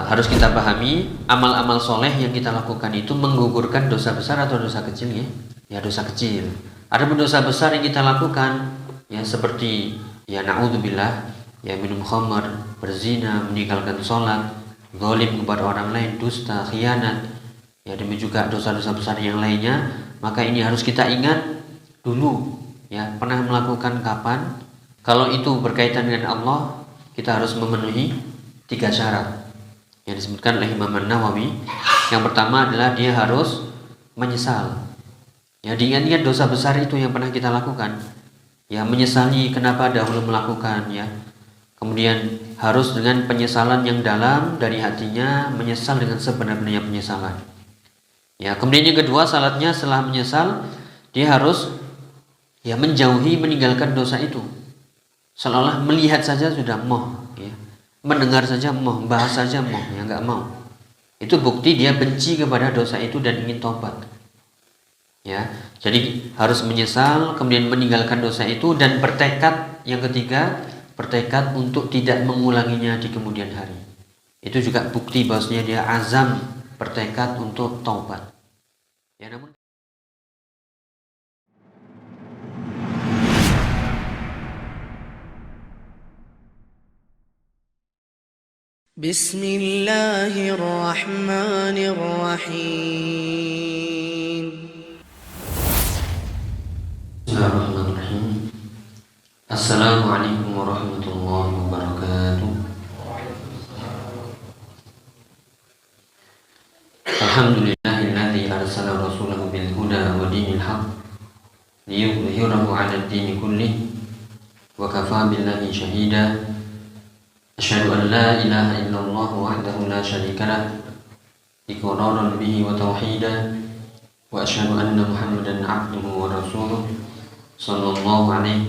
harus kita pahami amal-amal soleh yang kita lakukan itu menggugurkan dosa besar atau dosa kecil ya? Ya dosa kecil. Ada dosa besar yang kita lakukan ya seperti ya na'udzubillah ya minum khamar, berzina, meninggalkan sholat, zalim kepada orang lain, dusta, khianat, ya demikian juga dosa-dosa besar yang lainnya. Maka ini harus kita ingat dulu ya pernah melakukan kapan. Kalau itu berkaitan dengan Allah, kita harus memenuhi 3 syarat yang disebutkan oleh Imam An-Nawawi. Yang pertama adalah dia harus menyesal. Ya diingat-ingat dosa besar itu yang pernah kita lakukan. Ya menyesali kenapa dahulu melakukan ya. Kemudian harus dengan penyesalan yang dalam dari hatinya, menyesal dengan sebenar-benarnya penyesalan. Ya, kemudian yang kedua syaratnya setelah menyesal dia harus ya menjauhi, meninggalkan dosa itu. Seolah-olah melihat saja sudah moh ya. Mendengar saja moh, bahas saja moh, ya nggak mau. Itu bukti dia benci kepada dosa itu dan ingin tobat. Ya, jadi harus menyesal, kemudian meninggalkan dosa itu dan bertekad. Yang ketiga, bertekad untuk tidak mengulanginya di kemudian hari. Itu juga bukti bahwasanya dia azam bertekad untuk taubat. Ya, namun Bismillahirrahmanirrahim. Bismillahirrahmanirrahim. Assalamualaikum warahmatullahi wabarakatuh. Alhamdulillahilladzi arsala rasulahu bil huda wa dinil haqq liyudhhirahu 'ala ad-dini kullih wa kafaa billahi shahida. Asyhadu an la ilaha illallah wahdahu la syarika lah iqraran bihi wa tauhidan wa asyhadu anna Muhammadan 'abduhu wa rasuluh sallallahu alaihi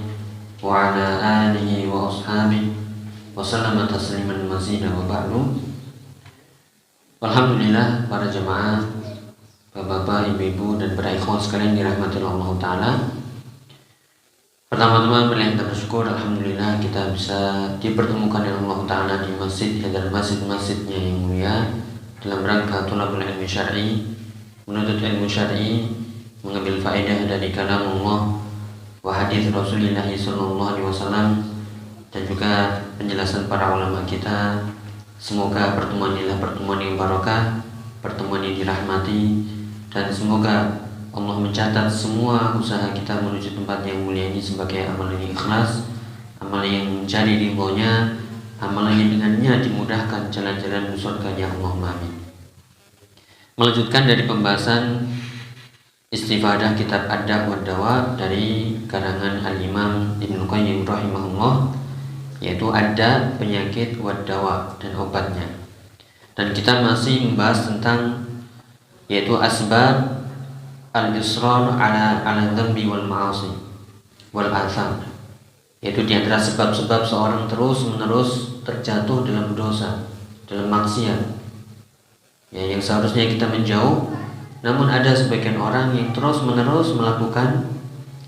wa ala alihi wa ashabihi wa sallama tasliman mazida wa ba'du. Alhamdulillah para jemaah, bapak-bapak, ibu-ibu dan para ikhwan sekalian dirahmati Allah Ta'ala. Pertama-tama mari kita bersyukur, alhamdulillah kita bisa dipertemukan dengan Allah Ta'ala di masjid dan masjid-masjidnya yang mulia dalam rangka thalabul ilmi syar'i, menuntut ilmu syar'i, mengambil faedah dari kalam Allah wa hadis Rasulullah sallallahu alaihi wasallam dan juga penjelasan para ulama kita. Semoga pertemuan ini adalah pertemuan yang barokah, pertemuan yang dirahmati, dan semoga Allah mencatat semua usaha kita menuju tempat yang mulia ini sebagai amal yang ikhlas, amal yang mencari ridhonya, amal yang dengannya dimudahkan jalan-jalan surganya. Allahumma amin. Melanjutkan dari pembahasan istifadah kitab Ad-Da' wa Dawa dari karangan Al-Imam Ibnu Qayyim rahimahullah, yaitu Ad-Da', penyakit, wa Dawa, dan obatnya. Dan kita masih membahas tentang yaitu asbab al-israr ala dhanbi wal ma'asi wal atham, yaitu di antara sebab-sebab seorang terus-menerus terjatuh dalam dosa, dalam maksiat ya, yang seharusnya kita menjauh. Namun ada sebagian orang yang terus-menerus melakukan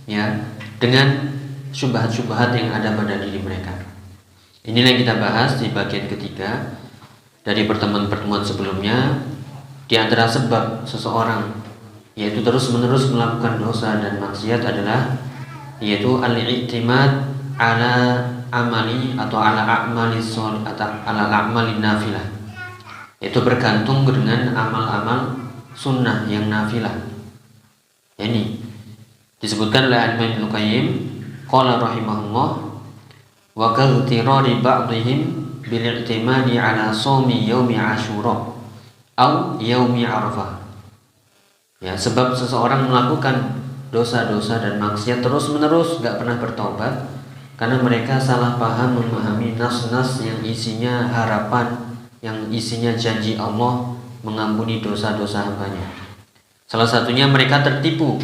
ya dengan syubhat-syubhat yang ada pada diri mereka. Inilah yang kita bahas di bagian ketiga dari pertemuan-pertemuan sebelumnya. Di antara sebab seseorang yaitu terus-menerus melakukan dosa dan maksiat adalah yaitu al-i'timad ala amali atau ala a'mali sholih atau ala a'mali nafilah, yaitu bergantung dengan amal-amal sunnah yang nafilah. Ini disebutkan oleh Ibnu Qayyim qala rahimahullah wa kathirari ba'dihim bil i'timadi ala shaumi yaumi asyura au yaumi arafah. Ya, sebab seseorang melakukan dosa-dosa dan maksiat terus-menerus gak pernah bertobat karena mereka salah paham memahami nas-nas yang isinya harapan, yang isinya janji Allah mengampuni dosa-dosa hambanya. Salah satunya mereka tertipu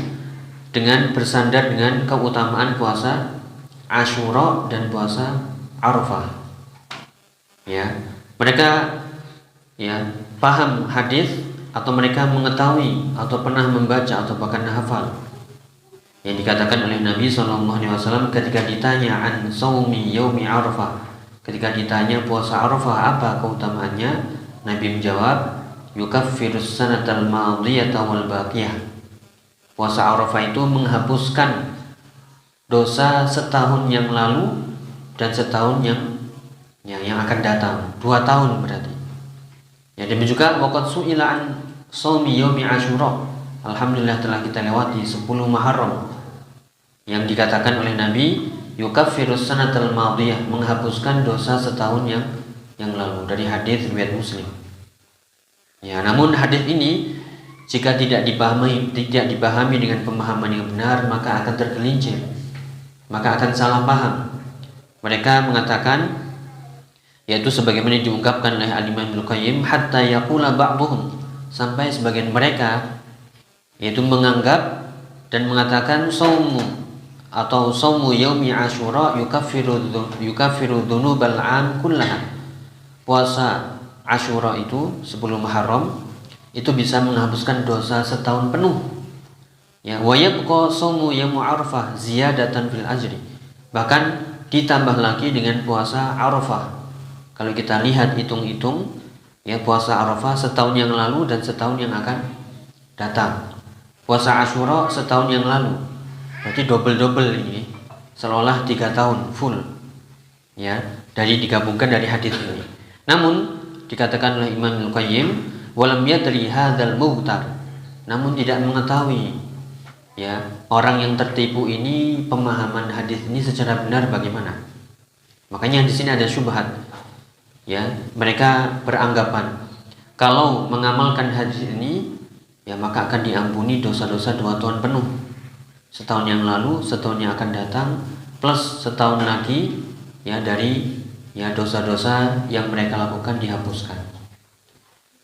dengan bersandar dengan keutamaan puasa Asyura dan puasa Arafah. Ya, mereka ya paham hadis atau mereka mengetahui atau pernah membaca atau bahkan hafal yang dikatakan oleh Nabi SAW ketika ditanya an shaumi yaumi arafah, ketika ditanya puasa Arafah apa keutamaannya, Nabi menjawab, yukaffirus sanatal madiyata wal baqiyah. Puasa Arafah itu menghapuskan dosa setahun yang lalu dan setahun yang akan datang. 2 tahun berarti. Ya, demikian juga waqad su'ila an shaumi yaumi Asyura. Alhamdulillah telah kita lewati 10 Muharram yang dikatakan oleh Nabi yukaffirus sanatal madiyah, menghapuskan dosa setahun yang lalu, dari hadis riwayat Muslim. Ya, namun hadis ini jika tidak dipahami dengan pemahaman yang benar, maka akan tergelincir, maka akan salah paham. Mereka mengatakan, yaitu sebagaimana diungkapkan oleh Al-Imam Ibnu Qayyim, hatta yaqula ba'dhum, sampai sebagian mereka yaitu menganggap dan mengatakan saumu yaumi Asyura yukaffiru dzunubal 'am kullaha. Puasa Asyura itu 10 Muharram itu bisa menghapuskan dosa setahun penuh. Ya, wa yabqa saumu yaum Arafah ziyadatan fil ajri. Bahkan ditambah lagi dengan puasa Arafah. Kalau kita lihat hitung-hitung, ya, puasa Arafah setahun yang lalu dan setahun yang akan datang. Puasa Asyura setahun yang lalu, berarti double ini, seolah 3 tahun full. Ya, dari digabungkan dari hadis ini. Namun dikatakan oleh Imam Al-Qayyim, walam yadri hadzal mubtar, namun tidak mengetahui, ya, orang yang tertipu ini pemahaman hadis ini secara benar bagaimana. Makanya di sini ada syubhat. Ya, mereka beranggapan kalau mengamalkan hadis ini, ya, maka akan diampuni dosa-dosa 2 tahun penuh. Setahun yang lalu, setahun yang akan datang, plus setahun lagi, ya, dari, ya, dosa-dosa yang mereka lakukan dihapuskan.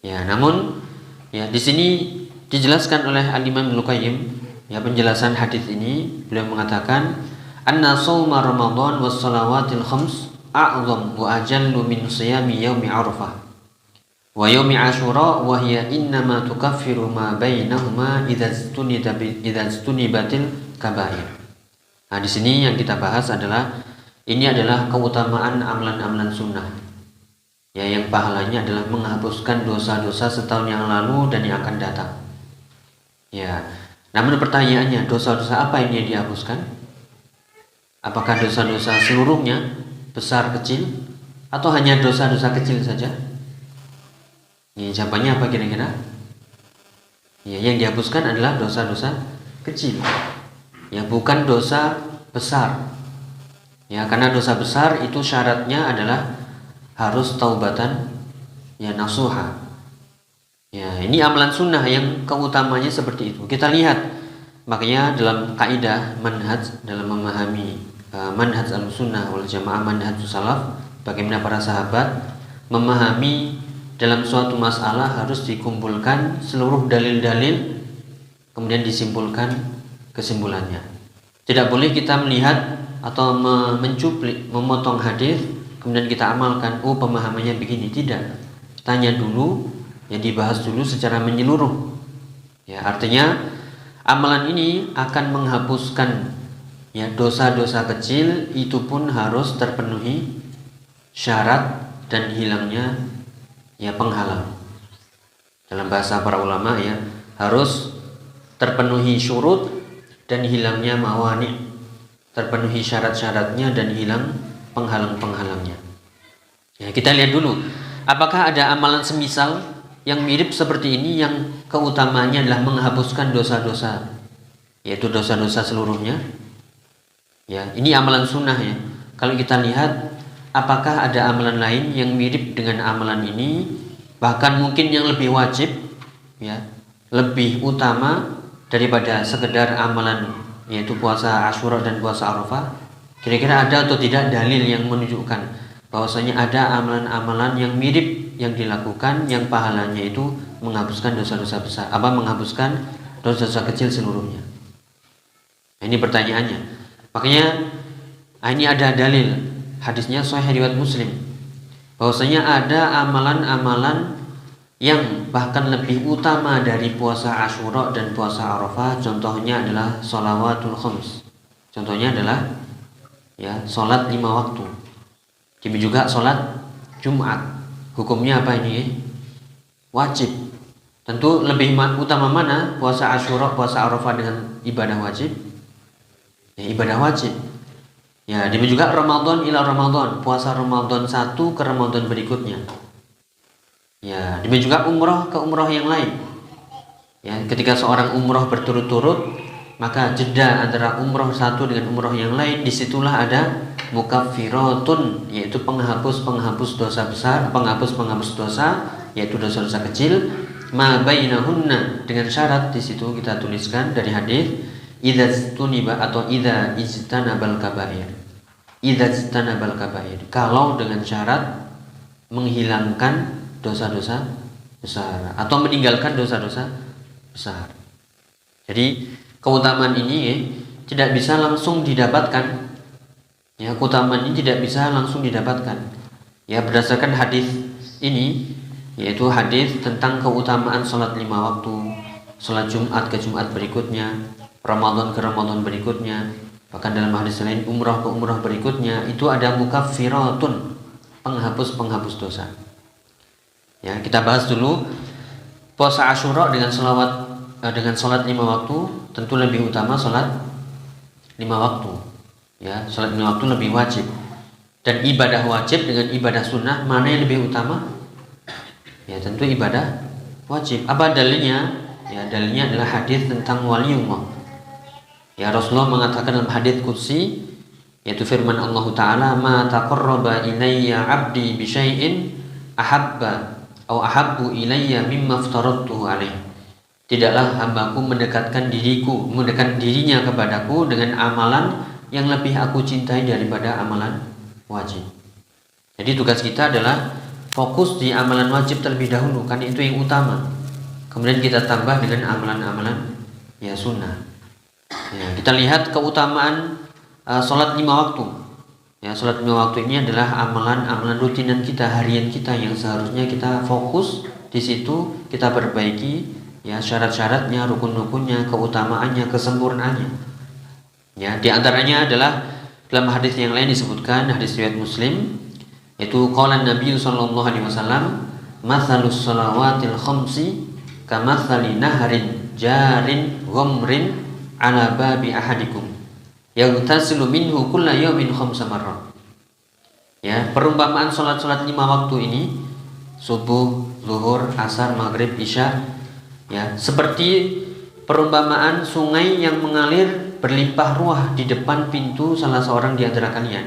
Ya, namun, ya, di sini dijelaskan oleh Al-Imam Ibnu Qayyim, ya, penjelasan hadis ini, beliau mengatakan, anna shauma Ramadan was salawatil khams a'zam wa ajallu min siyami yaumi Arafah wa yaumi Asyura wa hiya innama tukaffiru ma bainahuma idza stunibatil kabair. Nah, di sini yang kita bahas adalah keutamaan amalan-amalan sunnah. Ya, yang pahalanya adalah menghapuskan dosa-dosa setahun yang lalu dan yang akan datang. Ya, namun pertanyaannya, dosa-dosa apa ini yang dihapuskan? Apakah dosa-dosa seluruhnya, besar kecil, atau hanya dosa-dosa kecil saja? Ya, jawabannya apa kira-kira? Ya, yang dihapuskan adalah dosa-dosa kecil. Ya, bukan dosa besar. Ya, karena dosa besar itu syaratnya adalah harus taubatan, ya, nasuha. Ya, ini amalan sunnah yang keutamanya seperti itu. Kita lihat, makanya dalam kaidah manhaj, dalam memahami manhaj al-sunnah wal jamaah, manhaj salaf, bagaimana para sahabat memahami dalam suatu masalah harus dikumpulkan seluruh dalil-dalil, kemudian disimpulkan kesimpulannya. Tidak boleh kita melihat atau mencuplik, memotong hadis, kemudian kita amalkan, oh pemahamannya begini. Tidak, tanya dulu, ya, dibahas dulu secara menyeluruh. Ya, artinya amalan ini akan menghapuskan, ya, dosa-dosa kecil, itu pun harus terpenuhi syarat dan hilangnya, ya, penghalang. Dalam bahasa para ulama, ya, harus terpenuhi syurut dan hilangnya mawani, terpenuhi syarat-syaratnya dan hilang penghalang-penghalangnya. Ya, kita lihat dulu, apakah ada amalan semisal yang mirip seperti ini yang keutamanya adalah menghapuskan dosa-dosa, yaitu dosa-dosa seluruhnya. Ya, ini amalan sunnah, ya. Kalau kita lihat, apakah ada amalan lain yang mirip dengan amalan ini, bahkan mungkin yang lebih wajib, ya, lebih utama daripada sekedar amalan, yaitu puasa Asyura dan puasa Arafah? Kira-kira ada atau tidak dalil yang menunjukkan bahwasanya ada amalan-amalan yang mirip yang dilakukan, yang pahalanya itu menghapuskan dosa-dosa besar, menghapuskan dosa-dosa kecil seluruhnya? Ini pertanyaannya. Makanya ini ada dalil, hadisnya sahih riwayat Muslim, bahwasanya ada amalan-amalan yang bahkan lebih utama dari puasa Asyura dan puasa Arafah. Contohnya adalah sholawatul khams. Contohnya adalah, ya, sholat 5 waktu. Demikian juga sholat Jumat. Hukumnya apa ini? wajib. Tentu lebih utama mana puasa Asyura, puasa Arafah dengan ibadah wajib? Ya, ibadah wajib. Ya, demikian juga Ramadan ila Ramadan, puasa Ramadan satu ke Ramadan berikutnya. Ya, demikian juga umrah ke umrah yang lain. Ya, ketika seorang umrah berturut-turut, maka jeda antara umrah satu dengan umrah yang lain, disitulah ada mukaffiratun, yaitu penghapus dosa besar, penghapus dosa, yaitu dosa-dosa kecil, ma bainahunna, dengan syarat di situ kita tuliskan dari hadis idza tuniba atau idza ijtanabal kabair. Idza ijtanabal kabair, kalau dengan syarat menghilangkan dosa-dosa besar atau meninggalkan dosa-dosa besar. Jadi keutamaan ini tidak bisa langsung didapatkan. Ya, keutamaan ini tidak bisa langsung didapatkan. Ya, berdasarkan hadis ini, yaitu hadis tentang keutamaan sholat 5 waktu, sholat Jumat ke Jumat berikutnya, Ramadan ke Ramadan berikutnya, bahkan dalam hadis lain umrah ke umrah berikutnya, itu ada mukaffiratun, penghapus dosa. Ya, kita bahas dulu puasa Asyura dengan sholat 5 waktu, tentu lebih utama sholat 5 waktu. Ya, sholat 5 waktu lebih wajib. Dan ibadah wajib dengan ibadah sunnah, mana yang lebih utama? Ya, tentu ibadah wajib. Apa dalilnya? Ya, dalilnya adalah hadis tentang waliullah. Ya, Rasulullah mengatakan dalam hadis qudsi, yaitu firman Allah Ta'ala, ma taqarraba ilayya 'abdi bi syai'in ahabbu ilayya mimma aftaradtuhu alaih. Tidaklah hambaku mendekatkan dirinya kepadaku dengan amalan yang lebih aku cintai daripada amalan wajib. Jadi tugas kita adalah fokus di amalan wajib terlebih dahulu, kan itu yang utama. Kemudian kita tambah dengan amalan-amalan ya sunnah. Ya, kita lihat keutamaan sholat 5 waktu. Ya, sholat 5 waktu ini adalah amalan rutinan kita, harian kita yang seharusnya kita fokus di situ, kita perbaiki ya syarat-syaratnya, rukun-rukunnya, keutamaannya, kesempurnaannya. Ya, di antaranya adalah dalam hadis yang lain disebutkan, hadis riwayat Muslim, yaitu qala Nabi sallallahu alaihi wasallam, matsalus shalawatil khamsi kamatsali nahrin jarin ghamrin ala babi ahadikum yaghtasilu minhu kulla yawmin khamsa marrah. Ya, perumpamaan salat-salat 5 waktu ini, subuh, zuhur, asar, maghrib, isya, ya, seperti perumpamaan sungai yang mengalir berlimpah ruah di depan pintu salah seorang di antara kalian,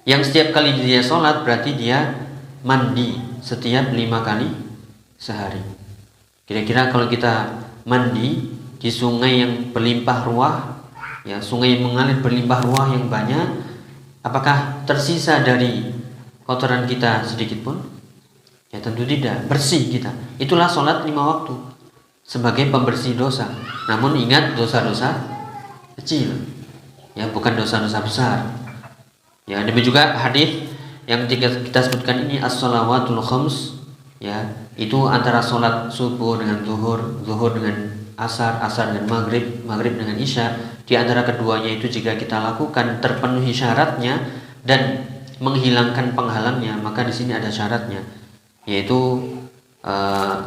yang setiap kali dia sholat berarti dia mandi setiap 5 kali sehari. Kira-kira kalau kita mandi di sungai yang berlimpah ruah, ya, sungai yang mengalir berlimpah ruah yang banyak, apakah tersisa dari kotoran kita sedikit pun? Ya, tentu tidak, bersih kita. Itulah sholat 5 waktu sebagai pembersih dosa. Namun ingat, dosa-dosa kecil, ya, bukan dosa-dosa besar. Ya, demikian juga hadis yang kita sebutkan ini, as-shalawatul khams, ya, itu antara sholat subuh dengan zuhur, zuhur dengan asar, asar dengan maghrib, maghrib dengan isya. Di antara keduanya itu jika kita lakukan terpenuhi syaratnya dan menghilangkan penghalangnya, maka di sini ada syaratnya, yaitu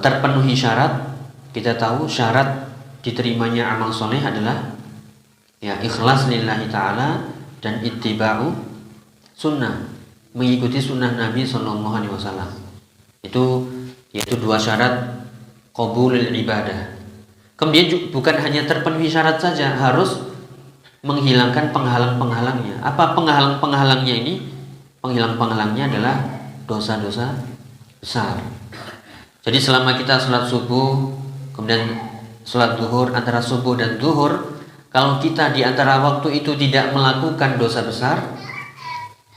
terpenuhi syarat. Kita tahu syarat diterimanya amal soleh adalah ya ikhlas lillahi ta'ala dan ittiba'u sunnah, mengikuti sunnah Nabi SAW. Itu yaitu 2 syarat qabulul ibadah. Kemudian bukan hanya terpenuhi syarat saja, harus menghilangkan penghalang-penghalangnya. Apa penghalang-penghalangnya ini? Penghalang-penghalangnya adalah dosa-dosa besar. Jadi selama kita sholat subuh, kemudian sholat zuhur, antara subuh dan zuhur, kalau kita di antara waktu itu tidak melakukan dosa besar,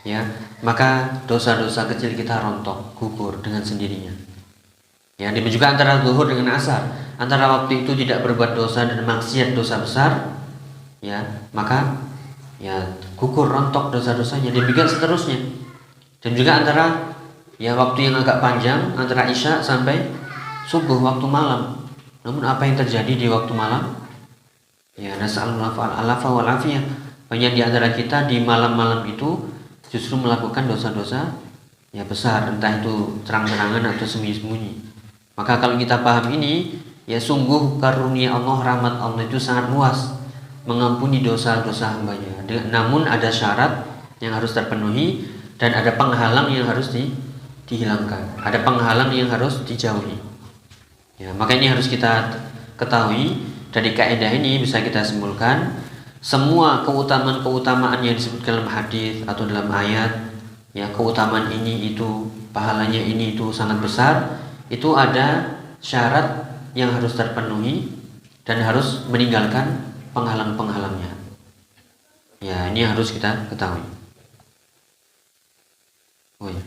ya, maka dosa-dosa kecil kita rontok, gugur dengan sendirinya. Ya, demikian juga antara zuhur dengan asar, antara waktu itu tidak berbuat dosa dan maksiat dosa besar, ya, maka ya gugur, rontok dosa-dosanya. Demikian seterusnya. Dan juga antara ya waktu yang agak panjang, antara isya sampai subuh, waktu malam. Namun apa yang terjadi di waktu malam? Ya, nas'alullah al-afa wal afiyah. Banyak di antara kita di malam-malam itu justru melakukan dosa-dosa ya besar, entah itu terang-terangan atau sembunyi-sembunyi. Maka kalau kita paham ini, ya sungguh karunia Allah, rahmat Allah itu sangat luas, mengampuni dosa-dosa hambanya. Namun ada syarat yang harus terpenuhi dan ada penghalang yang harus dihilangkan. Ada penghalang yang harus dijauhi. Ya, maka ini harus kita ketahui. Dari kaidah ini bisa kita simpulkan semua keutamaan yang disebutkan dalam hadis atau dalam ayat, ya keutamaan ini itu, pahalanya ini itu sangat besar, itu ada syarat yang harus terpenuhi dan harus meninggalkan penghalang-penghalangnya. Ya, ini harus kita ketahui. Oh ya.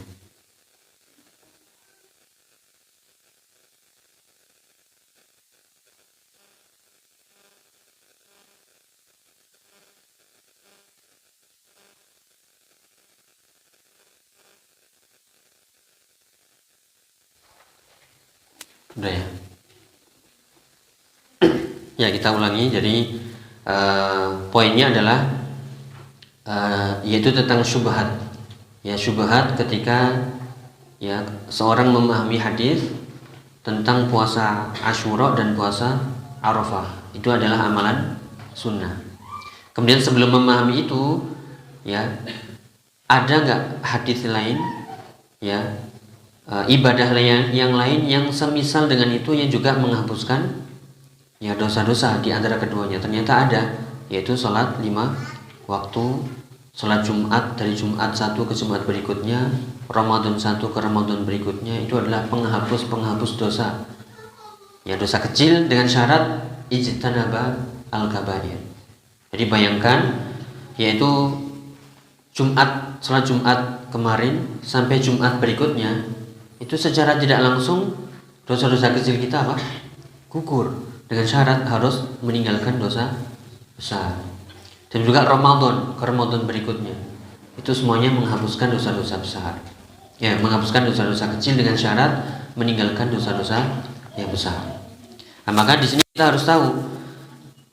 Udah ya. Ya, kita ulangi. Jadi poinnya adalah yaitu tentang syubhat. Ya, syubhat ketika ya seorang memahami hadis tentang puasa Asyura dan puasa Arafah. Itu adalah amalan sunnah. Kemudian sebelum memahami itu, ya ada nggak hadis lain, ya ibadah yang lain yang semisal dengan itu yang juga menghapuskan ya dosa-dosa di antara keduanya? Ternyata ada, yaitu sholat 5 waktu, sholat Jumat dari Jumat 1 ke Jumat berikutnya, Ramadan 1 ke Ramadan berikutnya, itu adalah penghapus dosa. Ya, dosa kecil dengan syarat ijtanaba al-kabair. Jadi bayangkan, yaitu sholat Jumat kemarin sampai Jumat berikutnya, itu secara tidak langsung dosa-dosa kecil kita apa? Gugur, dengan syarat harus meninggalkan dosa besar. Dan juga Ramadan ke Ramadan berikutnya, itu semuanya menghapuskan dosa-dosa besar. Ya, menghapuskan dosa-dosa kecil dengan syarat meninggalkan dosa-dosa yang besar. Nah, maka di sini kita harus tahu,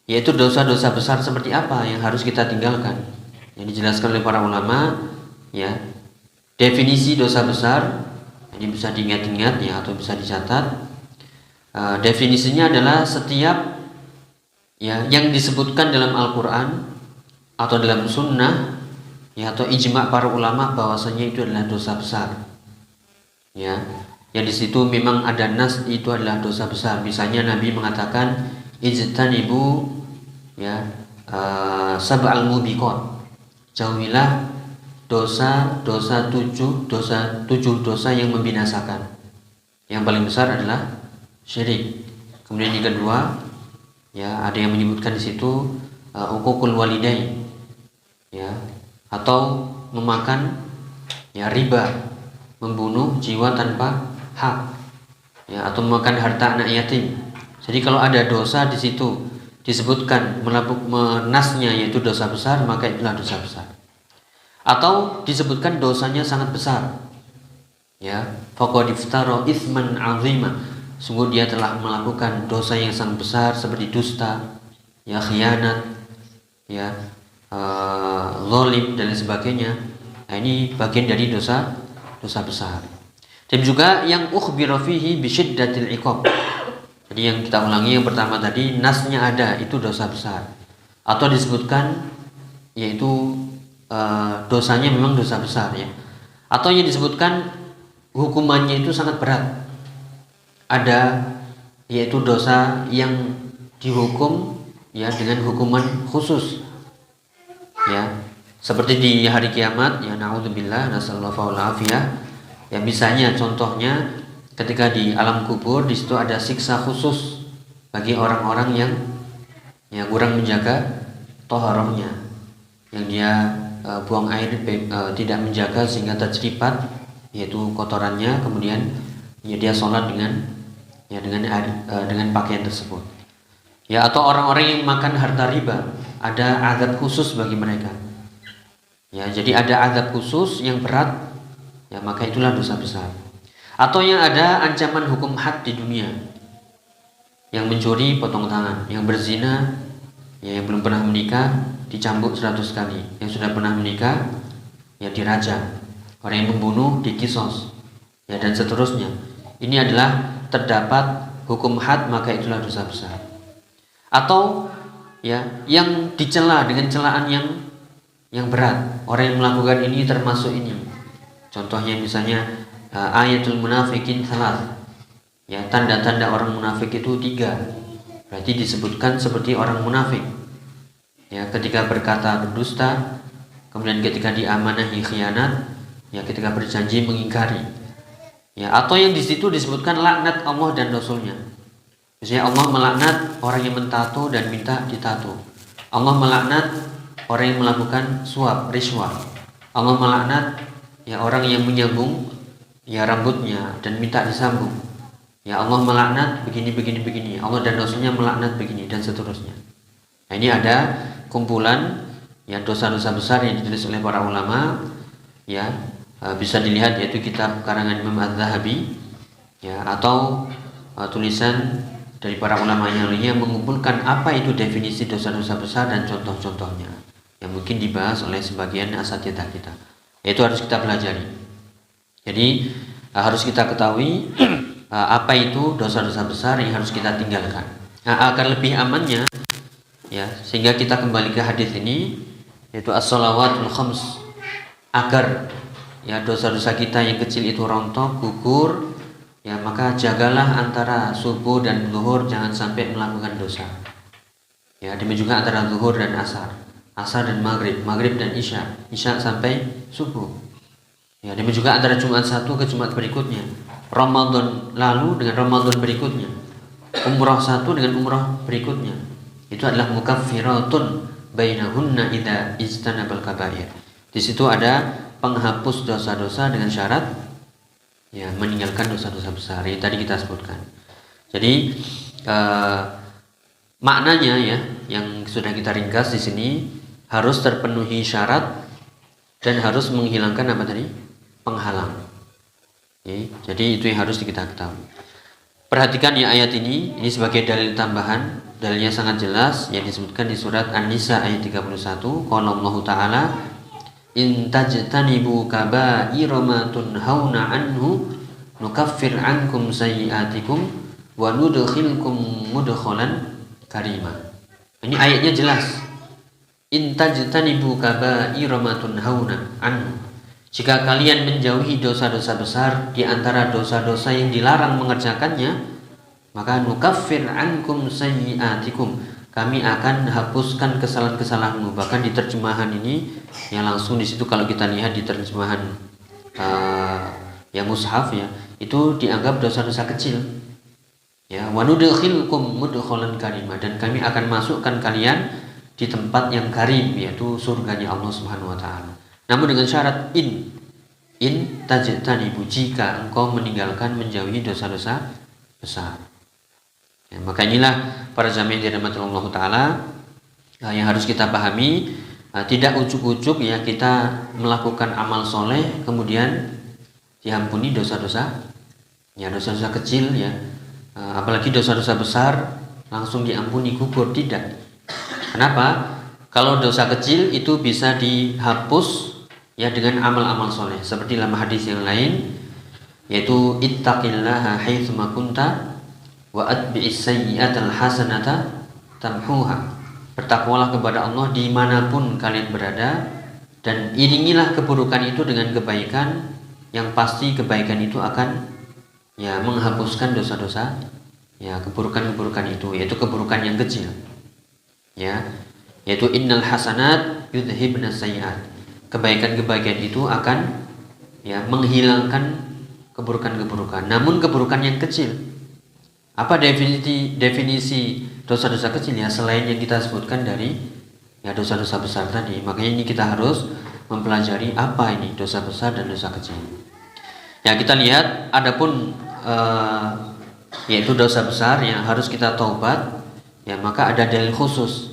yaitu dosa-dosa besar seperti apa yang harus kita tinggalkan. Yang dijelaskan oleh para ulama, ya definisi dosa besar. Ini bisa diingat-ingat ya, atau bisa dicatat. Definisinya adalah setiap ya yang disebutkan dalam Al-Quran atau dalam Sunnah, ya atau ijma' para ulama bahwasanya itu adalah dosa besar. Ya, yang di situ memang ada nas itu adalah dosa besar. Misalnya Nabi mengatakan ijtanibu ya sab'al mubiqat, jauhilah tujuh dosa yang membinasakan. Yang paling besar adalah syirik. Kemudian yang kedua, ya ada yang menyebutkan di situ uququl walidain, ya atau memakan ya riba, membunuh jiwa tanpa hak, ya atau memakan harta anak yatim. Jadi kalau ada dosa di situ disebutkan menasnya yaitu dosa besar, maka itulah dosa besar. Atau disebutkan dosanya sangat besar, ya faqad iftara itsman 'azima, sungguh dia telah melakukan dosa yang sangat besar seperti dusta, ya khianat, ya zalim dan lain sebagainya. Nah, ini bagian dari dosa besar. Dan juga yang ukhbira fihi bisyiddatil iqab. Jadi yang kita ulangi, yang pertama tadi nasnya ada, itu dosa besar. Atau disebutkan yaitu dosanya memang dosa besar, ya. Atau yang disebutkan hukumannya itu sangat berat. Ada yaitu dosa yang dihukum ya dengan hukuman khusus, ya seperti di hari kiamat, ya naudzubillah, nasallallahu alafiyah. Ya misalnya contohnya ketika di alam kubur, di situ ada siksa khusus bagi orang-orang yang kurang menjaga toharohnya, yang dia buang air tidak menjaga sehingga terceripat yaitu kotorannya, kemudian ya dia sholat dengan pakaian tersebut. Ya atau orang-orang yang makan harta riba, ada azab khusus bagi mereka. Ya jadi ada azab khusus yang berat, ya maka itulah dosa besar. Atau yang ada ancaman hukum had di dunia, yang mencuri potong tangan, yang berzina, ya yang belum pernah menikah dicambuk 100 kali, yang sudah pernah menikah ya dirajam, orang yang membunuh dikisos, ya dan seterusnya. Ini adalah terdapat hukum had, maka itulah dosa besar. Atau ya yang dicela dengan celaan yang berat, orang yang melakukan ini termasuk ini. Contohnya misalnya ayatul munafikin salat. Ya, tanda-tanda orang munafik itu 3. Berarti disebutkan seperti orang munafik. Ya, ketika berkata berdusta, kemudian ketika diamanahi khianat, ya ketika berjanji mengingkari. Ya, atau yang di situ disebutkan laknat Allah dan Rasulnya. Misalnya Allah melaknat orang yang mentato dan minta ditato. Allah melaknat orang yang melakukan suap, riswah. Allah melaknat ya orang yang menyambung ya rambutnya dan minta disambung. Ya Allah melaknat begini. Allah dan Rasulnya melaknat begini dan seterusnya. Nah, ini ada kumpulan ya dosa-dosa besar yang ditulis oleh para ulama. Ya bisa dilihat yaitu kitab karangan Imam Az-Zahabi ya atau tulisan dari para ulama yang lainnya mengumpulkan apa itu definisi dosa-dosa besar dan contoh-contohnya yang mungkin dibahas oleh sebagian asatidzah kita. Itu harus kita pelajari. Jadi harus kita ketahui apa itu dosa-dosa besar yang harus kita tinggalkan. Nah, agar lebih amannya ya, sehingga kita kembali ke hadis ini yaitu as-shalawatul khams, agar ya dosa-dosa kita yang kecil itu rontok, gugur, ya maka jagalah antara subuh dan zuhur, jangan sampai melakukan dosa. Ya, demikian juga antara zuhur dan asar dan maghrib dan isya sampai subuh. Ya, demikian juga antara Jumat 1 ke Jumat berikutnya, Ramadan lalu dengan Ramadan berikutnya, umrah 1 dengan umrah berikutnya. Itu adalah mukaffiratun bainahunna idza ijtanabal kaba'ir. Di situ ada penghapus dosa-dosa dengan syarat ya meninggalkan dosa-dosa besar yang tadi kita sebutkan. Jadi maknanya ya yang sudah kita ringkas di sini harus terpenuhi syarat dan harus menghilangkan apa tadi? Penghalang. Oke, jadi itu yang harus kita ketahui. Perhatikan ya ayat ini sebagai dalil tambahan, dalilnya sangat jelas yang disebutkan di surat An-Nisa ayat 31. Qala Allah Ta'ala, in tajtanibu kaba'ira ma tunhauna anhu nukaffir ankum sayyi'atikum wa nudkhilkum mudkhalan karima. Ini ayatnya jelas. In tajtanibu kaba'ira ma tunhauna anhu. Jika kalian menjauhi dosa-dosa besar di antara dosa-dosa yang dilarang mengerjakannya, maka nukaffir ankum sayyi'atikum, kami akan hapuskan kesalahan-kesalahanmu. Bahkan di terjemahan ini yang langsung di situ kalau kita lihat di terjemahan ya mushaf ya, itu dianggap dosa-dosa kecil. Ya, wa nudkhilkum mudkhalan karima, dan kami akan masukkan kalian di tempat yang karim, yaitu surganya Allah Subhanahu wa taala. Namun dengan syarat in tajtanibu, jika engkau meninggalkan menjauhi dosa-dosa besar. Ya, maka inilah para jamaah yang dirahmati Allah Ta'ala yang harus kita pahami. Tidak ujuk-ujuk ya kita melakukan amal soleh kemudian diampuni dosa-dosa ya, dosa-dosa kecil ya, apalagi dosa-dosa besar langsung diampuni gugur, tidak. Kenapa? Kalau dosa kecil itu bisa dihapus ya dengan amal-amal soleh, seperti dalam hadis yang lain yaitu ittaqillaha haitsuma kunta wa atbi'is sayyi'atal hasanata tamhuha. Bertakwalah kepada Allah dimanapun kalian berada, dan iringilah keburukan itu dengan kebaikan, yang pasti kebaikan itu akan ya menghapuskan dosa-dosa ya, keburukan-keburukan itu, yaitu keburukan yang kecil ya, yaitu innal hasanat yudhibnas sayyi'at. Kebaikan-kebaikan itu akan ya menghilangkan keburukan-keburukan. Namun keburukan yang kecil. Apa definisi dosa-dosa kecil ya, selain yang kita sebutkan dari ya dosa-dosa besar tadi. Makanya ini kita harus mempelajari apa ini dosa besar dan dosa kecil. Ya, kita lihat adapun yaitu dosa besar yang harus kita taubat ya, maka ada dalil khusus.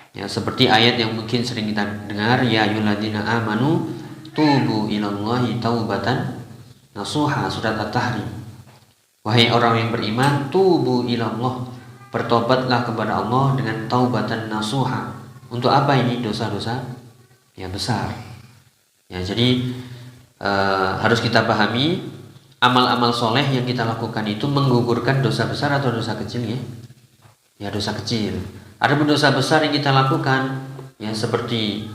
Ya, seperti ayat yang mungkin sering kita dengar, ya ayyuhalladzina amanu tubu ilallahi taubatan nasuha, surat At-Tahrim. Wahai orang yang beriman, tubu ilallah, bertobatlah kepada Allah dengan taubatan nasuha. Untuk apa ini? Dosa-dosa ya besar. Ya, jadi harus kita pahami amal-amal soleh yang kita lakukan itu menggugurkan dosa besar atau dosa kecil ya? Ya dosa kecil. Ada dosa besar yang kita lakukan ya seperti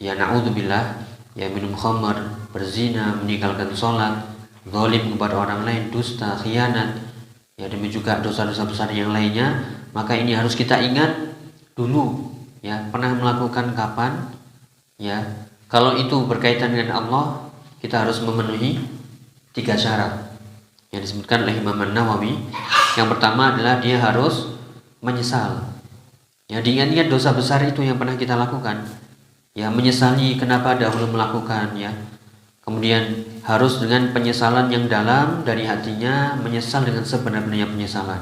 ya na'udzubillah ya minum khamar, berzina, meninggalkan sholat, zalim kepada orang lain, dusta, khianat, ya demikian juga dosa-dosa besar yang lainnya. Maka ini harus kita ingat dulu ya, pernah melakukan kapan ya. Kalau itu berkaitan dengan Allah, kita harus memenuhi 3 syarat yang disebutkan oleh Imam An-Nawawi. Yang pertama adalah dia harus menyesal. Ya, diingat-ingat dosa besar itu yang pernah kita lakukan. Ya, menyesali kenapa dahulu melakukan ya. Kemudian harus dengan penyesalan yang dalam dari hatinya, menyesal dengan sebenar-benarnya penyesalan.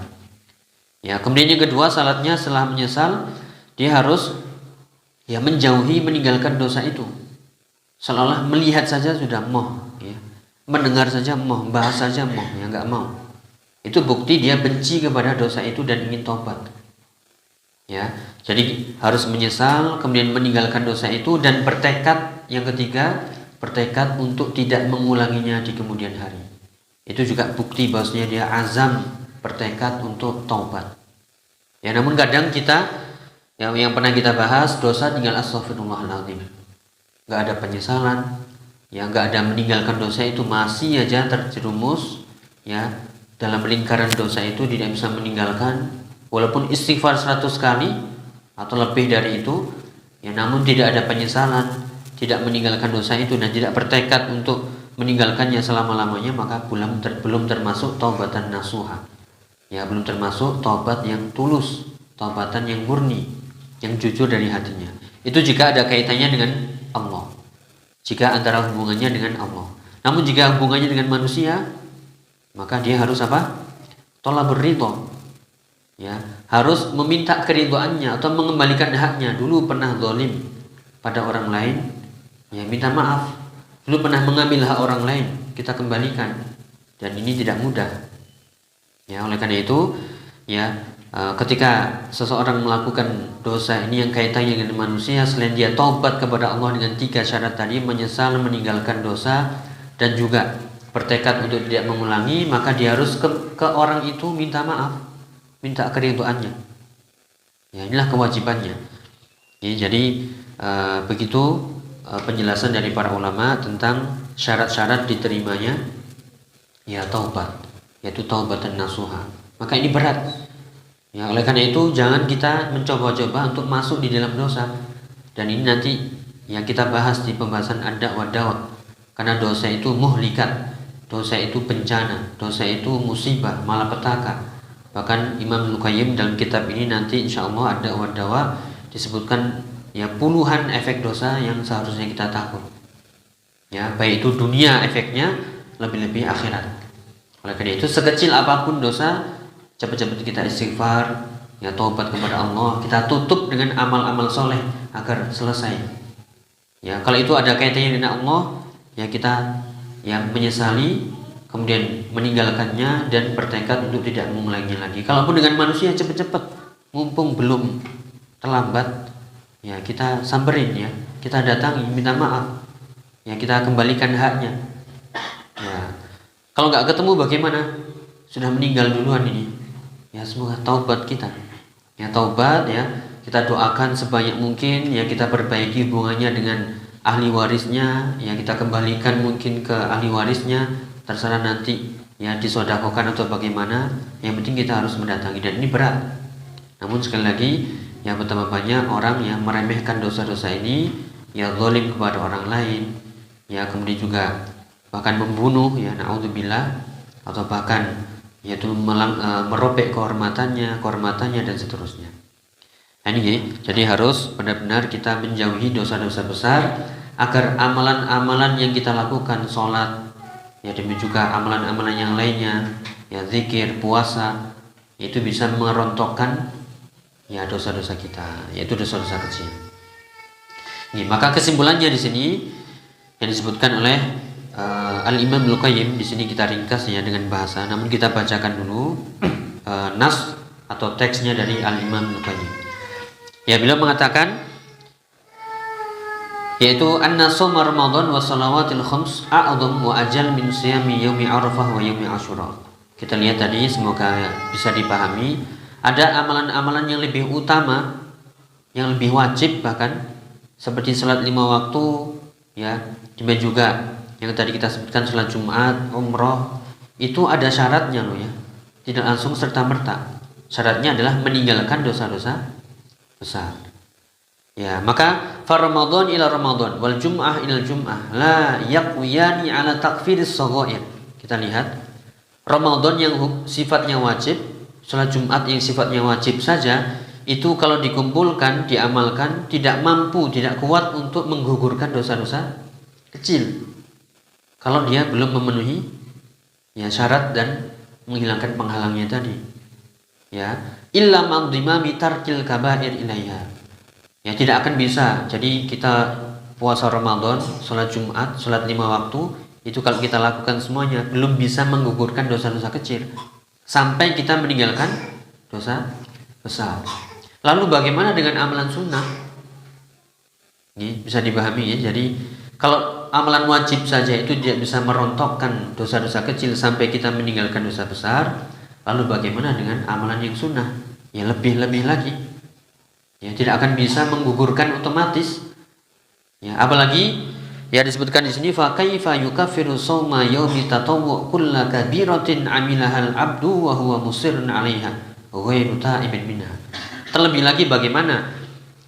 Ya, kemudian yang kedua syaratnya setelah menyesal, dia harus ya menjauhi, meninggalkan dosa itu. Seolah-olah melihat saja sudah moh ya. Mendengar saja moh, bahas saja moh, ya enggak mau. Itu bukti dia benci kepada dosa itu dan ingin tobat. Ya, jadi harus menyesal, kemudian meninggalkan dosa itu dan bertekad. Yang ketiga, bertekad untuk tidak mengulanginya di kemudian hari. Itu juga bukti bahwasanya dia azam bertekad untuk taubat. Ya, namun kadang kita yang pernah kita bahas, dosa tinggal astaghfirullahaladzim. Enggak ada penyesalan, ya enggak ada meninggalkan dosa itu, masih aja terjerumus ya dalam lingkaran dosa itu, tidak bisa meninggalkan. Walaupun istighfar 100 kali atau lebih dari itu ya, namun tidak ada penyesalan, tidak meninggalkan dosa itu dan tidak bertekad untuk meninggalkannya selama-lamanya, maka belum termasuk taubatan nasuha. Ya, belum termasuk taubat yang tulus, taubatan yang murni, yang jujur dari hatinya. Itu jika ada kaitannya dengan Allah, jika antara hubungannya dengan Allah. Namun jika hubungannya dengan manusia, maka dia harus apa? Thalabur ridho. Ya, harus meminta keridhoannya atau mengembalikan haknya. Dulu pernah zalim pada orang lain, ya minta maaf. Dulu pernah mengambil hak orang lain, kita kembalikan. Dan ini tidak mudah. Ya, oleh karena itu, ya ketika seseorang melakukan dosa ini yang kaitannya dengan manusia, selain dia taubat kepada Allah dengan 3 syarat tadi, menyesal, meninggalkan dosa, dan juga bertekad untuk tidak mengulangi, maka dia harus ke orang itu minta maaf, minta keridhoannya. Ya, inilah kewajibannya. Ya, jadi begitu penjelasan dari para ulama tentang syarat-syarat diterimanya ya taubat, yaitu taubatan nasuha. Maka ini berat. Ya, oleh karena itu jangan kita mencoba-coba untuk masuk di dalam dosa. Dan ini nanti yang kita bahas di pembahasan ad-da' wa dawa. Karena dosa itu muhlikat, dosa itu bencana, dosa itu musibah, malapetaka. Bahkan Imam Al-Qayyim dalam kitab ini nanti insyaallah ad-da' wa dawa disebutkan ya puluhan efek dosa yang seharusnya kita takut. Ya, baik itu dunia efeknya, lebih-lebih akhirat. Oleh karena itu sekecil apapun dosa, cepat-cepat kita istighfar, ya taubat kepada Allah, kita tutup dengan amal-amal soleh agar selesai. Ya, kalau itu ada kaitannya dengan Allah, ya kita yang menyesali, kemudian meninggalkannya dan bertekad untuk tidak mengulangi lagi. Kalaupun dengan manusia cepat-cepat, mumpung belum terlambat, ya kita samperin ya, kita datangi, minta maaf, ya kita kembalikan haknya. Ya, kalau nggak ketemu bagaimana? Sudah meninggal duluan ini. Ya, semoga taubat kita. Ya taubat ya, kita doakan sebanyak mungkin, ya kita perbaiki hubungannya dengan ahli warisnya, ya kita kembalikan mungkin ke ahli warisnya, terserah nanti ya disodakokan atau bagaimana. Yang penting kita harus mendatangi, dan ini berat. Namun sekali lagi, ya betapa banyak orang yang meremehkan dosa-dosa ini, ya zalim kepada orang lain, ya kemudian juga bahkan membunuh, ya naudzubillah, atau bahkan yaitu merobek kehormatannya dan seterusnya. Nah, ini jadi harus benar-benar kita menjauhi dosa-dosa besar agar amalan-amalan yang kita lakukan, sholat, ya demikian juga amalan-amalan yang lainnya, ya zikir, puasa, itu bisa merontokkan ya dosa-dosa kita, yaitu dosa-dosa kecil. Ini, maka kesimpulannya di sini yang disebutkan oleh Al-Imam Al-Qayyim, di sini kita ringkas ya dengan bahasa, namun kita bacakan dulu nas atau teksnya dari Al-Imam Al-Qayyim. Ya, beliau mengatakan, yaitu anna shaum Ramadan wa salawatil khams a'dham wa ajal min siyami yaumi Arafah wa yaumi Asyura. Kita lihat tadi, semoga bisa dipahami, ada amalan-amalan yang lebih utama, yang lebih wajib bahkan, seperti salat 5 waktu, ya, demikian juga yang tadi kita sebutkan salat Jumat, umroh, itu ada syaratnya loh ya. Tidak langsung serta-merta. Syaratnya adalah meninggalkan dosa-dosa besar. Ya, maka fa Ramadan ila Ramadan wal Jum'ah ila Jum'ah la yaqwiyani ala takfiris shaghair. Kita lihat Ramadan yang sifatnya wajib, salat Jumat yang sifatnya wajib saja, itu kalau dikumpulkan, diamalkan, tidak mampu, tidak kuat untuk menggugurkan dosa-dosa kecil. Kalau dia belum memenuhi ya syarat dan menghilangkan penghalangnya tadi. Ya, illa madhimami tarkil kabair ilaiha. Ya, tidak akan bisa. Jadi kita puasa Ramadan, sholat Jumat, sholat 5 waktu, itu kalau kita lakukan semuanya belum bisa menggugurkan dosa-dosa kecil sampai kita meninggalkan dosa besar. Lalu bagaimana dengan amalan sunnah? Ini bisa dipahami ya. Jadi kalau amalan wajib saja itu tidak bisa merontokkan dosa-dosa kecil sampai kita meninggalkan dosa besar, lalu bagaimana dengan amalan yang sunnah? Ya lebih-lebih lagi. Ya, tidak akan bisa menggugurkan otomatis. Ya, apalagi ya disebutkan di sini fa kaifa yukaffiru shauma yaumi tatawwu kullu kabiratin amilahal abdu wa huwa musirrun 'alaiha ghairu ta'ibin minha. Terlebih lagi bagaimana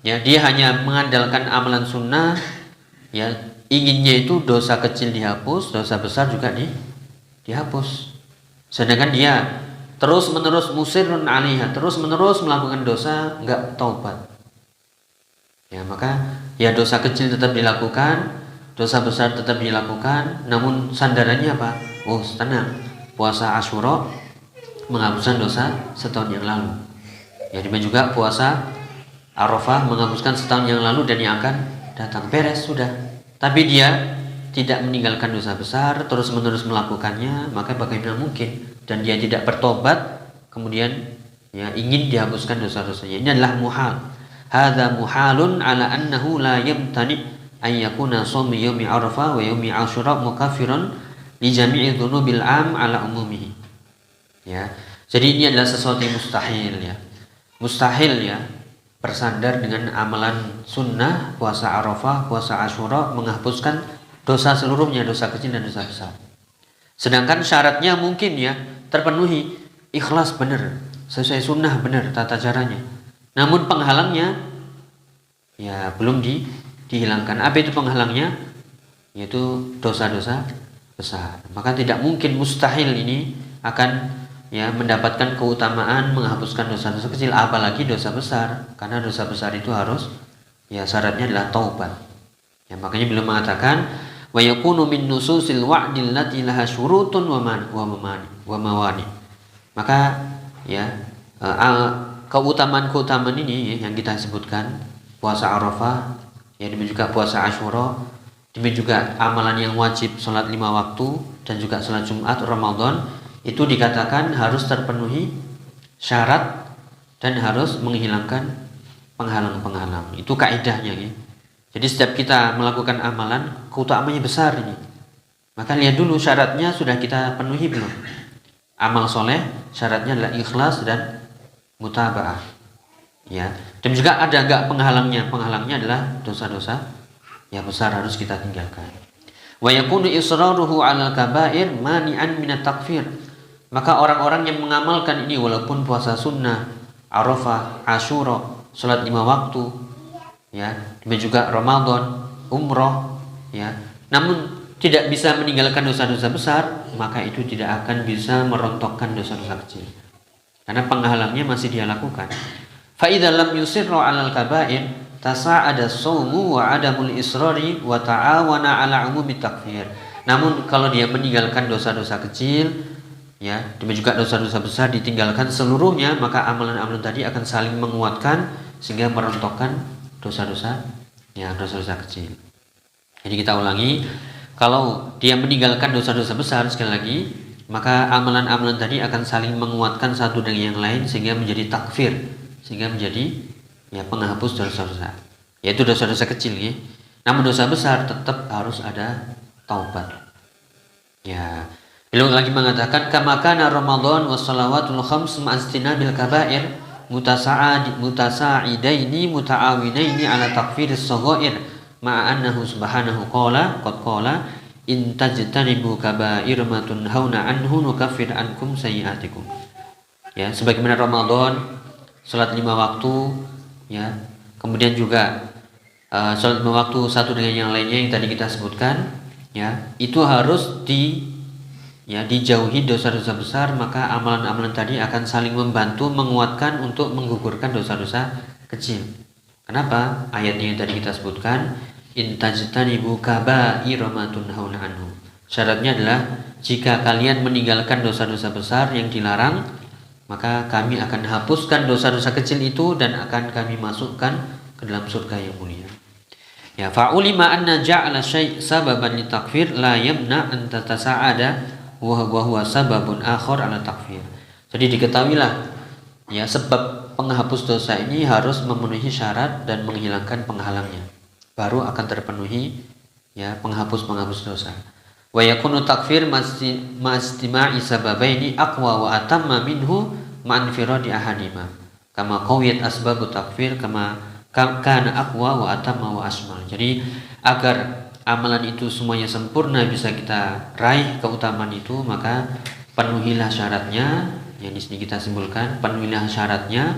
ya dia hanya mengandalkan amalan sunnah, ya inginnya itu dosa kecil dihapus, dosa besar juga dihapus. Sedangkan dia terus-menerus musirrun 'alaiha, terus-menerus melakukan dosa, enggak taubat. Ya, maka ya dosa kecil tetap dilakukan, dosa besar tetap dilakukan, namun sandarannya apa? Oh, tenang. Puasa Asyura menghapuskan dosa setahun yang lalu. Ya, demikian juga puasa Arafah menghapuskan setahun yang lalu dan yang akan datang. Beres sudah. Tapi dia tidak meninggalkan dosa besar, terus-menerus melakukannya, maka bagaimana mungkin? Dan dia tidak bertobat, kemudian ya ingin dihapuskan dosa-dosanya. Ini adalah muhal. Hadza muhalun ala annahu la yamtani an yakuna shaum yaumi Arafah wa yaumi Asyura mukaffiran li jami'i dzunubil 'am ala umumihi. Ya. Jadi ini adalah sesuatu yang mustahil ya. Mustahil ya bersandar dengan amalan sunnah puasa Arafah, puasa Asyura menghapuskan dosa seluruhnya, dosa kecil dan dosa besar. Sedangkan syaratnya mungkin ya terpenuhi, ikhlas benar, sesuai sunnah benar tata caranya. Namun penghalangnya ya belum dihilangkan. Apa itu penghalangnya? Yaitu dosa-dosa besar. Maka tidak mungkin, mustahil ini akan ya mendapatkan keutamaan menghapuskan dosa-dosa kecil, apalagi dosa besar. Karena dosa besar itu harus ya syaratnya adalah taubat. Ya, makanya beliau mengatakan wa yakunu min nususil wa'dil lati laha syurutun wa mawani. Maka ya keutamaan-keutamaan ini yang kita sebutkan, puasa Arafah, ya demikian juga puasa Asyura, demikian juga amalan yang wajib salat 5 waktu dan juga salat Jumat Ramadan, itu dikatakan harus terpenuhi syarat dan harus menghilangkan penghalang-penghalang. Itu kaidahnya ya. Jadi setiap kita melakukan amalan, keutamaannya besar ini. Maka lihat dulu syaratnya sudah kita penuhi belum? Amal soleh syaratnya adalah ikhlas dan mutaba'ah. Ya. Dan juga ada enggak penghalangnya? Penghalangnya adalah dosa-dosa yang besar harus kita tinggalkan. Wa yakunu israruhu 'alal kaba'ir mani'an minat takfir. Maka orang-orang yang mengamalkan ini walaupun puasa sunnah, Arafah, Asyura, salat 5 waktu, ya, demikian juga Ramadan, umroh, ya, namun tidak bisa meninggalkan dosa-dosa besar, maka itu tidak akan bisa merontokkan dosa-dosa kecil. Karena penghalangnya masih dia lakukan. Fa idza lam yusirru 'alal kaba'ir tasa'ada shaumu wa 'adamul israri wa ta'awana 'ala 'umumi takfir. Namun kalau dia meninggalkan dosa-dosa kecil, ya, demikian juga dosa-dosa besar ditinggalkan seluruhnya, maka amalan-amalan tadi akan saling menguatkan sehingga merontokkan dosa-dosa, ya, dosa-dosa kecil. Jadi kita ulangi, kalau dia meninggalkan dosa-dosa besar sekali lagi, maka amalan-amalan tadi akan saling menguatkan satu dengan yang lain sehingga menjadi takfir, sehingga menjadi ya penghapus dosa-dosa, yaitu dosa-dosa kecil ya. Namun dosa besar tetap harus ada taubat. Ya. Beliau lagi mengatakan kama kana Ramadan was salawatul khams ma'astinabil kaba'ir mutasa'idaini muta'awinaini ala takfiris saghair ma'a annahu subhanahu qala in tajtanibu kaba'ir ma tunhauna anhu nukaffir ankum sayyi'atikum. Ya, sebagaimana Ramadan salat 5 waktu, ya. Kemudian juga salat 5 waktu satu dengan yang lainnya yang tadi kita sebutkan, ya. Itu harus dijauhi dosa-dosa besar, maka amalan-amalan tadi akan saling membantu menguatkan untuk menggugurkan dosa-dosa kecil. Kenapa? Ayatnya yang tadi kita sebutkan, in tajtanibu kaba'ira ma tunhauna anhu. Syaratnya adalah jika kalian meninggalkan dosa-dosa besar yang dilarang, maka kami akan hapuskan dosa-dosa kecil itu dan akan kami masukkan ke dalam surga yang mulia. Ya, fa'ulima anna ja'ala syai' sababan litakfir la yamna an tatasa'ada wa huwa sababun akhar ala takfir. Jadi diketahuilah, ya, sebab penghapus dosa ini harus memenuhi syarat dan menghilangkan penghalangnya, baru akan terpenuhi, ya, penghapus dosa. Wa yakunu takfir mastima'i sababaini aqwa wa atamma minhu ma'anfiradi ahadima kama qawiyat asbabu takfir kama kana aqwa wa atamma wa asmal. Jadi agar amalan itu semuanya sempurna bisa kita raih keutamaan itu, maka penuhilah syaratnya, yang di sini kita simpulkan, penuhilah syaratnya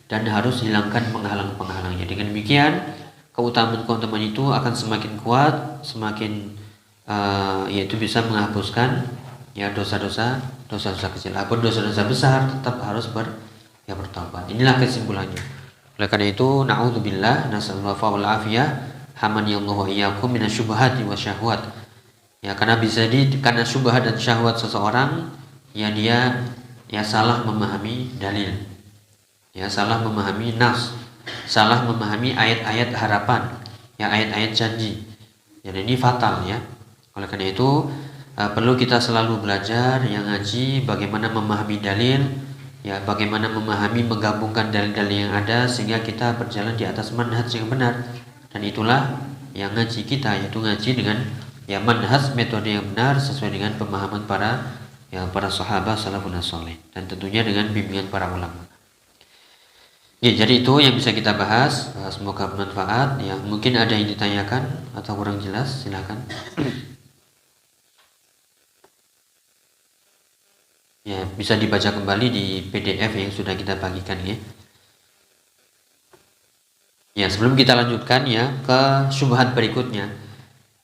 dan harus hilangkan penghalang-penghalangnya. Dengan demikian keutamaan itu akan semakin kuat, semakin yaitu bisa menghapuskan, ya, dosa-dosa kecil. Adapun dosa-dosa besar tetap harus bertaubat. Inilah kesimpulannya. Oleh karena itu, na'udzubillah, nasallallahu wal afiyah, hamani Allah wa iyyakum minasyubhati wasyahwat. Ya, karena karena syubhat dan syahwat seseorang, ya, dia, ya, salah memahami dalil. Ya, salah memahami nas, salah memahami ayat-ayat harapan, ya, ayat-ayat janji. Ya, ini fatal, ya. Oleh karena itu perlu kita selalu belajar, yang ngaji, bagaimana memahami dalil, ya, bagaimana memahami menggabungkan dalil-dalil yang ada sehingga kita berjalan di atas manhaj yang benar. Dan itulah yang ngaji kita, yaitu ngaji dengan, ya, manhaj, metode yang benar sesuai dengan pemahaman para sahabat salafun saleh dan tentunya dengan bimbingan para ulama. Ya, jadi itu yang bisa kita bahas. Semoga bermanfaat. Ya, mungkin ada yang ditanyakan atau kurang jelas, silakan. Ya, bisa dibaca kembali di PDF yang sudah kita bagikan, ya. Ya, sebelum kita lanjutkan, ya, ke syubhat berikutnya.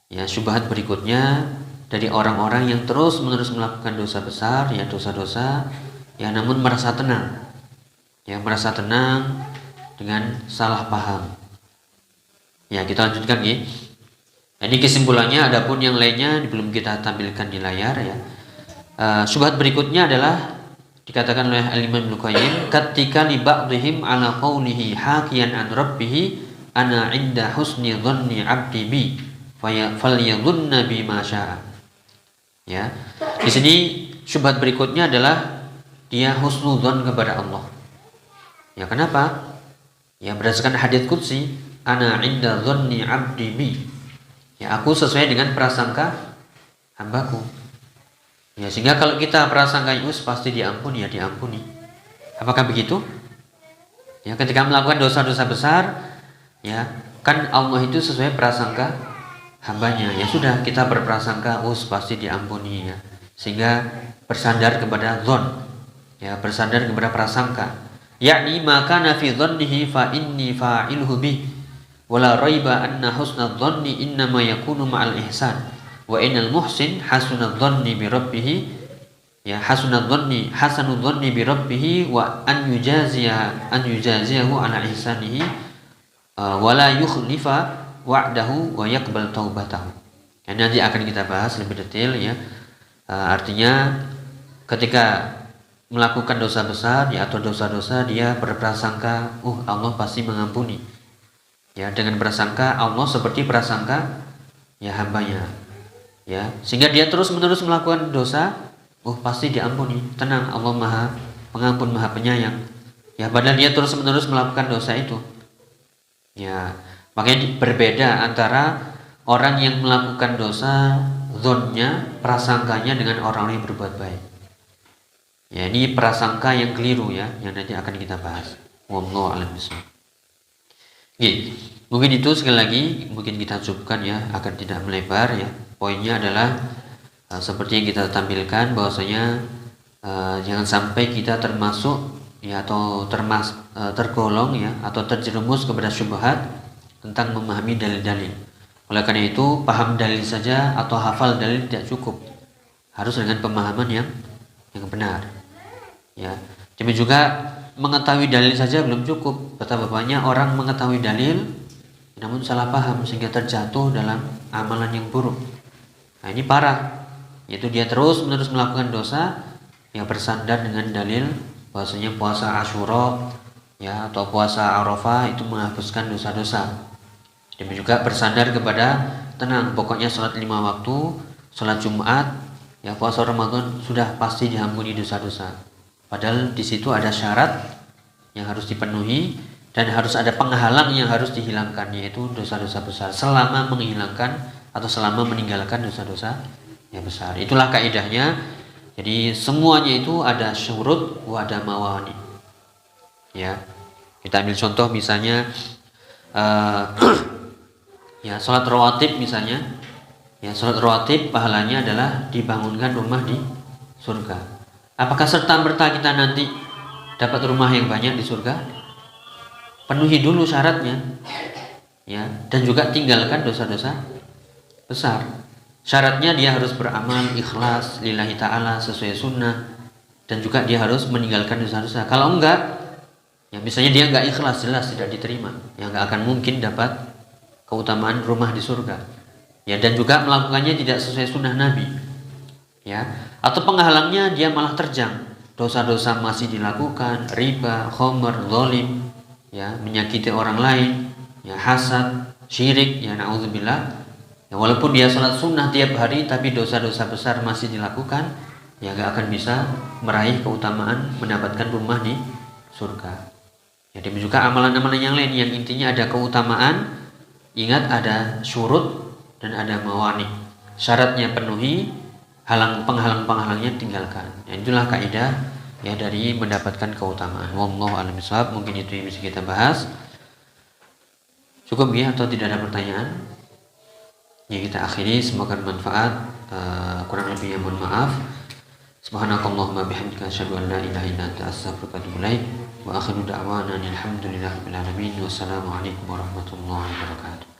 Ya, syubhat berikutnya dari orang-orang yang terus-menerus melakukan dosa besar, ya, dosa-dosa, ya, namun merasa tenang. Ya, merasa tenang dengan salah paham. Ya, kita lanjutkan, ya. Ini kesimpulannya, adapun yang lainnya belum kita tampilkan di layar, ya. Syubhat berikutnya adalah dikatakan oleh Al-Imam Ibnu Qayyim, ketika li ba'dihim ala qawlihi hakiyan an rabbih ana 'inda husni dhanni 'abdi bi falyadhunna bima syaa. Ya. Di sini syubhat berikutnya adalah dia husnudzon kepada Allah. Ya, kenapa? Ya, berdasarkan hadits qudsi, ana 'inda dhanni 'abdi bi. Ya, aku sesuai dengan prasangka hambaku. Ya, sehingga kalau kita prasangka pasti diampuni, ya, diampuni. Apakah begitu? Ya, ketika melakukan dosa-dosa besar, ya, kan Allah itu sesuai prasangka hambanya. Ya sudah, kita berprasangka pasti diampuni, ya. Sehingga bersandar kepada dzon, ya, bersandar kepada prasangka. Yakni maka nafi dzannihi fa inni fa'ilhu bih wala raiba anna husnadz dzanni innama yakunu ma'al ihsan. Wa innal muhsin hasunadz dhanni bi rabbih, ya, hasunadz dhanni bi rabbih wa an yujaziyahu ala ihsanihi wa la yukhlifa wa'dahu wa yaqbal taubatahu. Ya, nanti akan kita bahas lebih detail, ya. Artinya ketika melakukan dosa besar, ya, atau dosa-dosa, dia berprasangka Allah pasti mengampuni. Ya, dengan prasangka Allah seperti prasangka, ya, hambanya. Ya, sehingga dia terus-menerus melakukan dosa, pasti diampuni. Tenang, Allah Maha Pengampun, Maha Penyayang. Ya, padahal dia terus-menerus melakukan dosa itu. Ya, Makanya berbeda antara orang yang melakukan dosa, zonnya, prasangkanya dengan orang yang berbuat baik. Ya, ini prasangka yang keliru ya, yang nanti akan kita bahas. Wallahu a'lam bishawab. Oke, mungkin itu sekali lagi mungkin kita cukupkan ya, agar tidak melebar ya. Poinnya adalah seperti yang kita tampilkan bahwasanya jangan sampai kita termasuk ya atau tergolong ya atau terjerumus kepada syubhat tentang memahami dalil-dalil. Oleh karena itu, paham dalil saja atau hafal dalil tidak cukup. Harus dengan pemahaman yang benar. Ya. Demi juga mengetahui dalil saja belum cukup. Betapa banyak orang mengetahui dalil namun salah paham sehingga terjatuh dalam amalan yang buruk. Nah, ini parah. Yaitu dia terus-menerus melakukan dosa yang bersandar dengan dalil bahwasanya puasa Asyura ya atau puasa Arafah itu menghapuskan dosa-dosa. Dan juga bersandar kepada tenang, pokoknya sholat 5 waktu, sholat Jumat, ya puasa Ramadan sudah pasti diampuni dosa-dosa. Padahal di situ ada syarat yang harus dipenuhi dan harus ada penghalang yang harus dihilangkan, yaitu dosa-dosa besar. Selama menghilangkan atau selama meninggalkan dosa-dosa yang besar. Itulah kaidahnya. Jadi semuanya itu ada syurut wa ada mawani. Ya, kita ambil contoh misalnya. Ya, sholat rawatib misalnya. Ya, sholat rawatib pahalanya adalah dibangunkan rumah di surga. Apakah serta-merta kita nanti dapat rumah yang banyak di surga? Penuhi dulu syaratnya. Ya, dan juga tinggalkan dosa-dosa besar. Syaratnya dia harus beramal ikhlas lillahi ta'ala sesuai sunnah dan juga dia harus meninggalkan dosa-dosa. Kalau enggak, ya misalnya dia enggak ikhlas, jelas tidak diterima. Ya enggak akan mungkin dapat keutamaan rumah di surga. Ya, dan juga melakukannya tidak sesuai sunnah Nabi. Ya, atau penghalangnya dia malah terjang. Dosa-dosa masih dilakukan, riba, khamr, zalim, ya, menyakiti orang lain, ya, hasad, syirik, ya naudzubillah. Ya, walaupun dia sholat sunnah tiap hari tapi dosa-dosa besar masih dilakukan, ya gak akan bisa meraih keutamaan mendapatkan rumah di surga. Ya, demikian juga amalan-amalan yang lain yang intinya ada keutamaan. Ingat ada syurut dan ada mawani. Syaratnya penuhi, penghalang-penghalangnya tinggalkan. Ya, itulah kaidah ya dari mendapatkan keutamaan. Wallahu a'lam bishawab. Mungkin itu yang bisa kita bahas. Cukup ya atau tidak ada pertanyaan? Ya, kita akhiri, semoga bermanfaat. Kurang lebihnya mohon maaf. Subhanakallahumma bihamdika asyhadu an la ilaha illa anta astaghfiruka wa atubu ilaik. Wa akhiru da'wana alhamdulillahirabbil alamin. Wassalamu alaikum warahmatullahi wabarakatuh.